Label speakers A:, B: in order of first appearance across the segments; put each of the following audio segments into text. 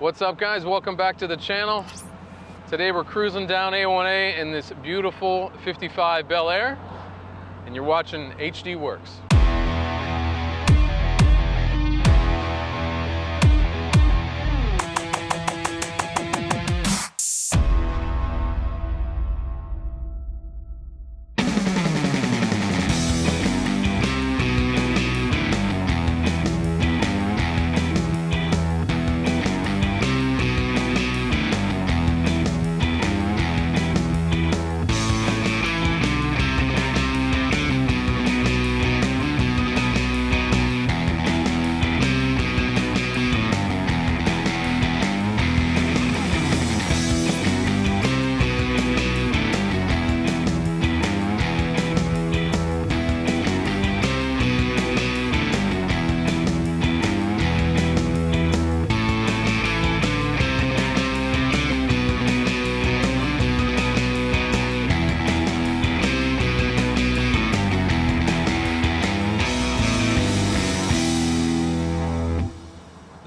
A: What's up, guys? Welcome back to the channel. Today we're cruising down A1A in this beautiful 55 Bel Air, and you're watching HD Werks.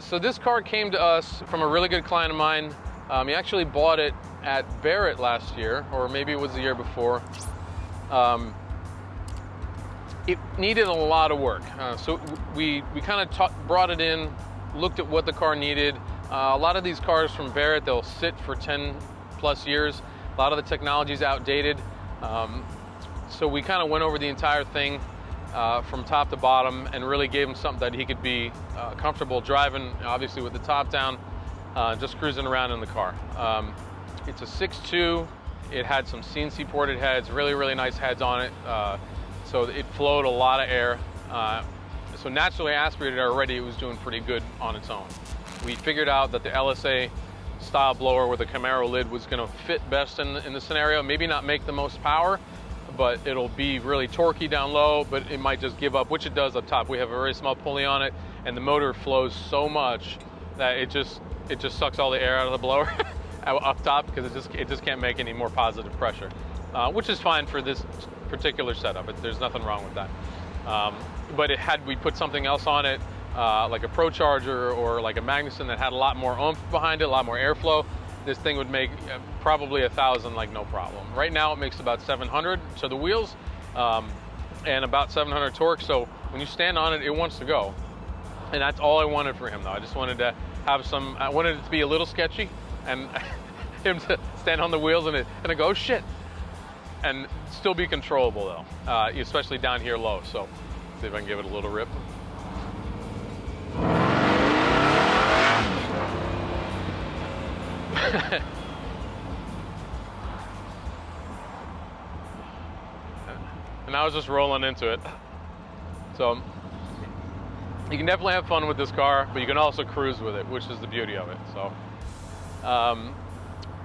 A: So this car came to us from a really good client of mine. He actually bought it at Barrett last year, or maybe it was the year before. It needed a lot of work. So we kind of brought it in, looked at what the car needed. A lot of these cars from Barrett, they'll sit for 10 plus years. A lot of the technology is outdated. So we kind of went over the entire thing from top to bottom and really gave him something that he could be comfortable driving, obviously with the top down, just cruising around in the car. It's a 6.2. It had some CNC ported heads, really nice heads on it. So it flowed a lot of air. So naturally aspirated already, it was doing pretty good on its own. We figured out that the LSA style blower with a Camaro lid was gonna fit best in the scenario. Maybe not make the most power, but it'll be really torquey down low, but it might just give up, which it does up top. We have a very small pulley on it, and the motor flows so much that it just sucks all the air out of the blower up top, because it just can't make any more positive pressure, which is fine for this particular setup. There's nothing wrong with that. But had we put something else on it, like a Pro Charger or like a Magnuson that had a lot more oomph behind it, a lot more airflow, this thing would make probably 1,000 like no problem. Right now it makes about 700 to the wheels, and about 700 torque. So when you stand on it, it wants to go. And that's all I wanted for him though. I just wanted to have I wanted it to be a little sketchy and him to stand on the wheels and go, oh, shit. And still be controllable though, especially down here low. So see if I can give it a little rip. And I was just rolling into it. So you can definitely have fun with this car, but you can also cruise with it, which is the beauty of it. So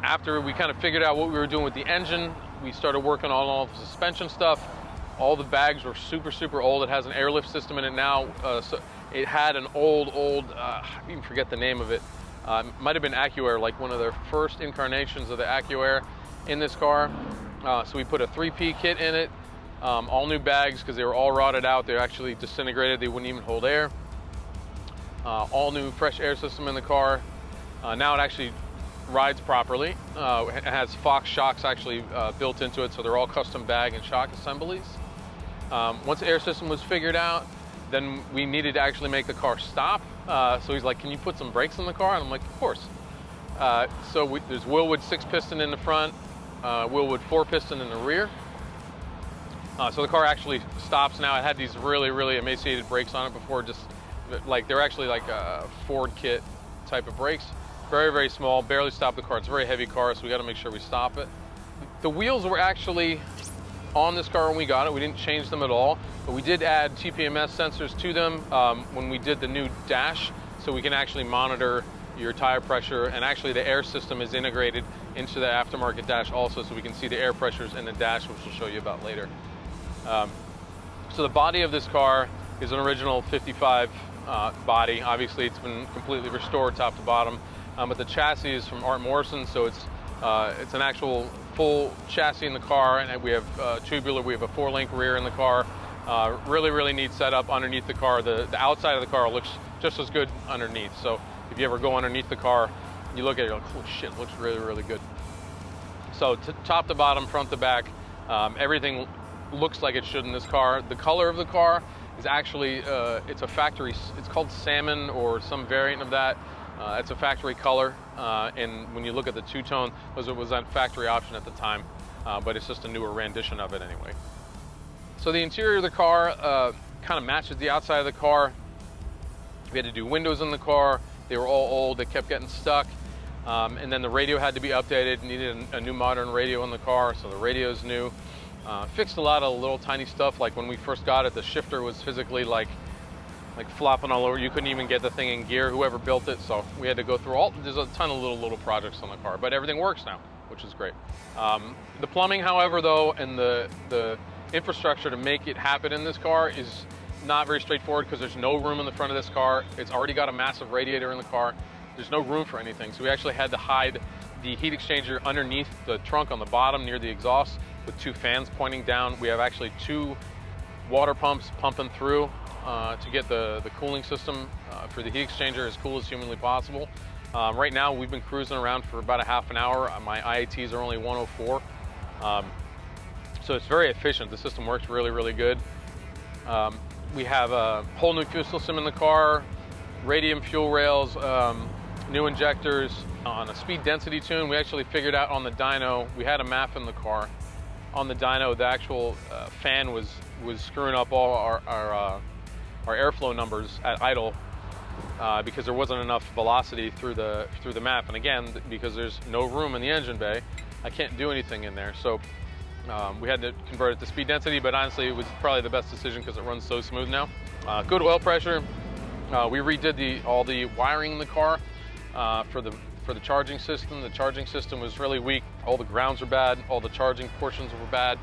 A: after we kind of figured out what we were doing with the engine, we started working on all the suspension stuff. All the bags were super old. It has an airlift system in it now. So it had an old, I even forget the name of it. Might have been AccuAir, like one of their first incarnations of the AccuAir in this car. So we put a 3P kit in it, all new bags because they were all rotted out. They're actually disintegrated. They wouldn't even hold air. All new fresh air system in the car. Now it actually rides properly. It has Fox shocks actually built into it, so they're all custom bag and shock assemblies. Once the air system was figured out, then we needed to actually make the car stop. So he's like, can you put some brakes in the car? And I'm like, of course. So there's Wilwood 6-piston in the front, Wilwood 4-piston in the rear. So the car actually stops now. It had these really emaciated brakes on it before, just like they're actually like a Ford kit type of brakes. Very small, barely stop the car. It's a very heavy car, so we got to make sure we stop it. The wheels were actually on this car when we got it. We didn't change them at all, but we did add TPMS sensors to them when we did the new dash, so we can actually monitor your tire pressure, and actually the air system is integrated into the aftermarket dash also, so we can see the air pressures in the dash, which we'll show you about later. So the body of this car is an original 55 body. Obviously it's been completely restored top to bottom, but the chassis is from Morrison, so it's an actual full chassis in the car, and we have tubular. We have a 4-link rear in the car. Really neat setup underneath the car. The outside of the car looks just as good underneath. So if If you ever go underneath the car, you look at it, you're like, holy shit, it looks really, really good. So top to bottom, front to back, everything looks like it should in this car. The color of the car is actually, it's a factory, it's called Salmon or some variant of that. It's a factory color, and when you look at the two-tone, it was a factory option at the time, but it's just a newer rendition of it anyway. So the interior of the car kind of matches the outside of the car. We had to do windows in the car. They were all old, they kept getting stuck. And then the radio had to be updated, needed a new modern radio in the car, so the radio's new. Fixed a lot of little tiny stuff, like when we first got it, the shifter was physically like flopping all over. You couldn't even get the thing in gear, whoever built it, so we had to go through there's a ton of little projects on the car, but everything works now, which is great. The plumbing, however, though, and the infrastructure to make it happen in this car is not very straightforward because there's no room in the front of this car. It's already got a massive radiator in the car. There's no room for anything, so we actually had to hide the heat exchanger underneath the trunk on the bottom near the exhaust with 2 fans pointing down. We have actually 2 water pumps pumping through to get the cooling system for the heat exchanger as cool as humanly possible. Right now we've been cruising around for about a half an hour. My IATs are only 104. So it's very efficient. The system works really, really good. We have a whole new fuel system in the car, Radium fuel rails, new injectors. On a speed density tune, we actually figured out on the dyno, we had a map in the car. On the dyno, the actual fan was screwing up all our airflow numbers at idle because there wasn't enough velocity through the map. And again, because there's no room in the engine bay, I can't do anything in there. So we had to convert it to speed density, but honestly, it was probably the best decision because it runs so smooth now. Good oil pressure. We redid all the wiring in the car for the charging system. The charging system was really weak. All the grounds were bad. All the charging portions were bad.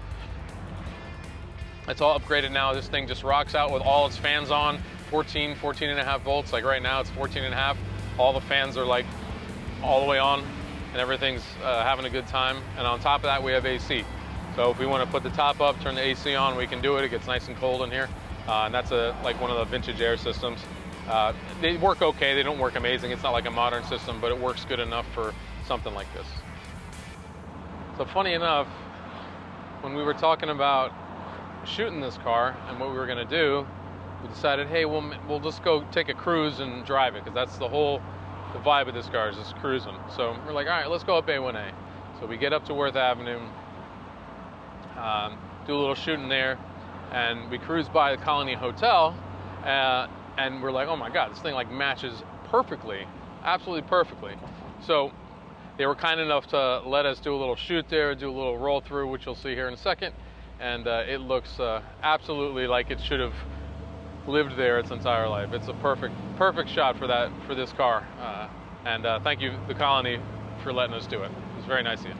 A: It's all upgraded now. This thing just rocks out with all its fans on, 14 and a half volts. Like right now it's 14 and a half. All the fans are like all the way on and everything's having a good time. And on top of that, we have AC. So if we want to put the top up, turn the AC on, we can do it. It gets nice and cold in here. And that's like one of the vintage air systems. They work okay, they don't work amazing. It's not like a modern system, but it works good enough for something like this. So funny enough, when we were talking about shooting this car and what we were gonna do, we decided, hey, we'll just go take a cruise and drive it, because that's the vibe of this car is just cruising. So we're like, all right, let's go up A1A. So we get up to Worth Avenue, do a little shooting there, and we cruise by the Colony Hotel, and we're like, oh my God, this thing like matches perfectly, absolutely perfectly. So they were kind enough to let us do a little shoot there, do a little roll through, which you'll see here in a second. And it looks absolutely like it should have lived there its entire life. It's a perfect shot for this car. And thank you, the Colony, for letting us do it. It was very nice of you.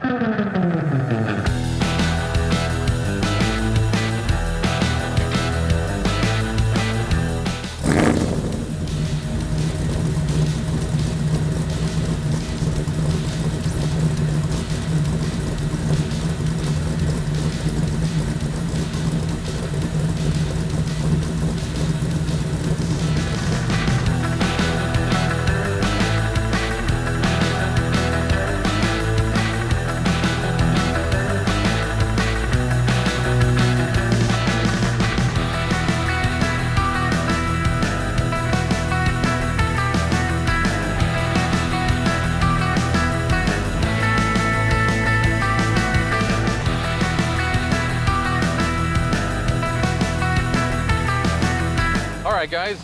A: Alright guys,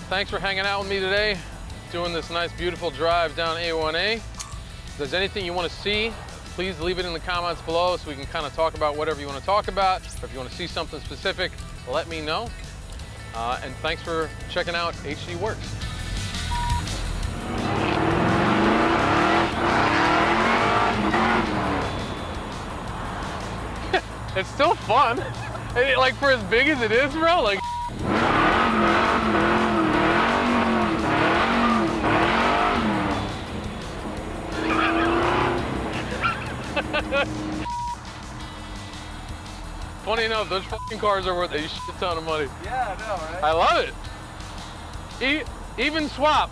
A: thanks for hanging out with me today, doing this nice beautiful drive down A1A. If there's anything you want to see, please leave it in the comments below so we can kind of talk about whatever you want to talk about. Or if you want to see something specific, let me know. And thanks for checking out HD Werks. It's still fun. Like for as big as it is, bro, like funny enough, those fucking cars are worth a shit ton of money.
B: Yeah, I know, right?
A: I love it. Even swap.